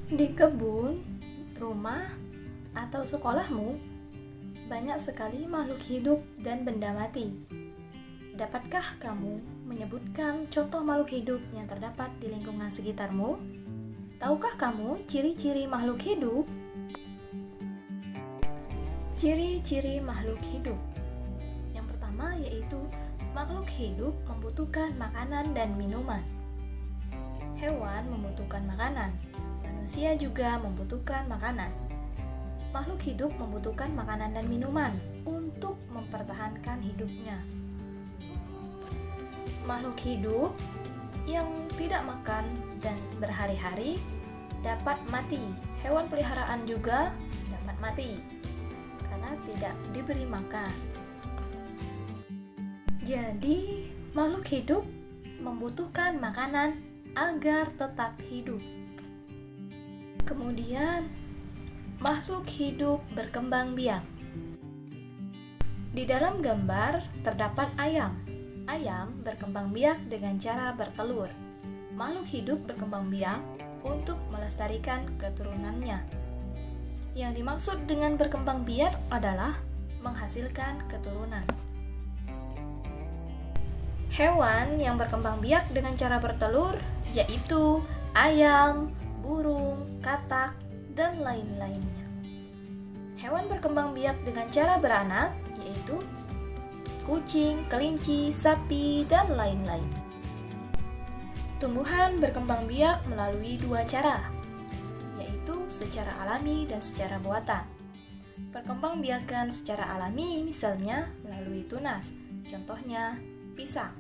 Di kebun, rumah, atau sekolahmu, banyak sekali makhluk hidup dan benda mati. Dapatkah kamu menyebutkan contoh makhluk hidup yang terdapat di lingkungan sekitarmu? Tahukah kamu ciri-ciri makhluk hidup? Ciri-ciri makhluk hidup. Yang pertama yaitu makhluk hidup membutuhkan makanan dan minuman. Hewan membutuhkan makanan. Manusia juga membutuhkan makanan. Makhluk hidup membutuhkan makanan dan minuman untuk mempertahankan hidupnya. Makhluk hidup yang tidak makan dan berhari-hari dapat mati. Hewan peliharaan juga dapat mati karena tidak diberi makan. Jadi, makhluk hidup membutuhkan makanan agar tetap hidup. Kemudian, makhluk hidup berkembang biak. Di dalam gambar terdapat ayam. Ayam berkembang biak dengan cara bertelur. Makhluk hidup berkembang biak untuk melestarikan keturunannya. Yang dimaksud dengan berkembang biak adalah menghasilkan keturunan. Hewan yang berkembang biak dengan cara bertelur yaitu ayam, burung, katak, dan lain-lainnya. Hewan berkembang biak dengan cara beranak yaitu kucing, kelinci, sapi, dan lain-lain. Tumbuhan berkembang biak melalui dua cara, yaitu secara alami dan secara buatan. Perkembangbiakan secara alami misalnya melalui tunas, contohnya pisang.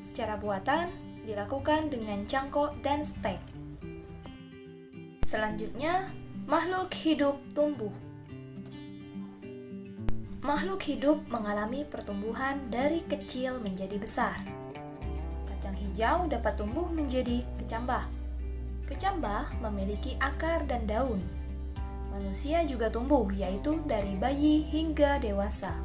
Secara buatan dilakukan dengan cangkok dan stek. Selanjutnya, makhluk hidup tumbuh. Makhluk hidup mengalami pertumbuhan dari kecil menjadi besar. Kacang hijau dapat tumbuh menjadi kecambah. Kecambah memiliki akar dan daun. Manusia juga tumbuh, yaitu dari bayi hingga dewasa.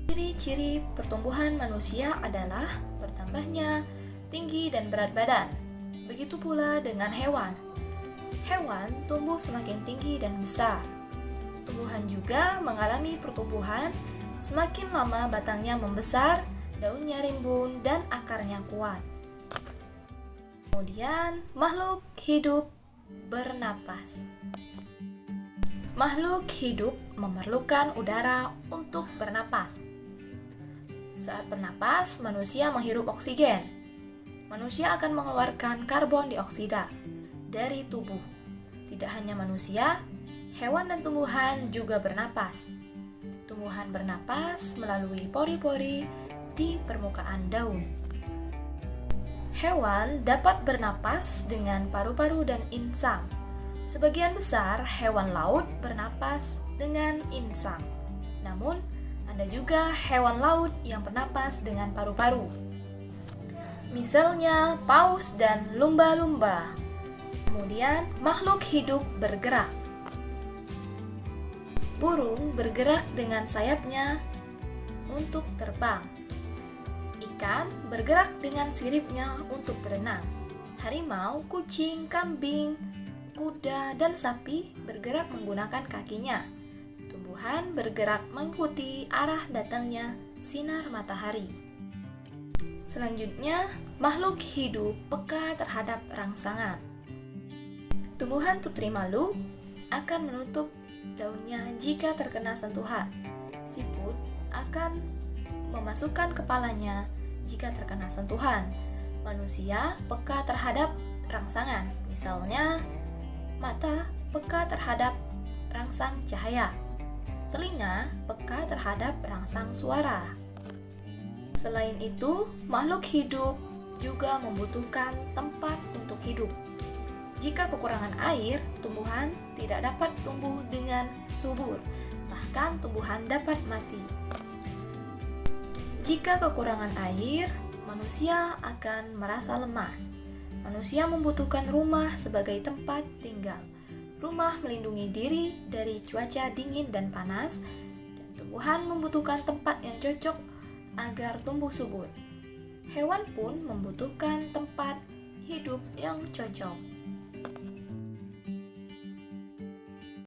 Ciri-ciri pertumbuhan manusia adalah bertambahnya tinggi dan berat badan. Begitu pula dengan hewan. Hewan tumbuh semakin tinggi dan besar. Tumbuhan juga mengalami pertumbuhan, semakin lama batangnya membesar, daunnya rimbun, dan akarnya kuat. Kemudian, makhluk hidup bernapas. Makhluk hidup memerlukan udara untuk bernapas. Saat bernapas, manusia menghirup oksigen. Manusia akan mengeluarkan karbon dioksida dari tubuh. Tidak hanya manusia, hewan dan tumbuhan juga bernapas. Tumbuhan bernapas melalui pori-pori di permukaan daun. Hewan dapat bernapas dengan paru-paru dan insang. Sebagian besar hewan laut bernapas dengan insang. Namun, ada juga hewan laut yang bernapas dengan paru-paru. Misalnya paus dan lumba-lumba. Kemudian, makhluk hidup bergerak. Burung bergerak dengan sayapnya untuk terbang. Ikan bergerak dengan siripnya untuk berenang. Harimau, kucing, kambing, kuda, dan sapi bergerak menggunakan kakinya. Tumbuhan bergerak mengikuti arah datangnya sinar matahari. Selanjutnya, makhluk hidup peka terhadap rangsangan. Tumbuhan putri malu akan menutup daunnya jika terkena sentuhan. Siput akan memasukkan kepalanya jika terkena sentuhan. Manusia peka terhadap rangsangan, misalnya mata peka terhadap rangsang cahaya. Telinga peka terhadap rangsang suara. Selain itu, makhluk hidup juga membutuhkan tempat untuk hidup. Jika kekurangan air, tumbuhan tidak dapat tumbuh dengan subur, bahkan tumbuhan dapat mati. Jika kekurangan air, manusia akan merasa lemas. Manusia membutuhkan rumah sebagai tempat tinggal. Rumah melindungi diri dari cuaca dingin dan panas, dan tumbuhan membutuhkan tempat yang cocok agar tumbuh subur. Hewan pun membutuhkan tempat hidup yang cocok.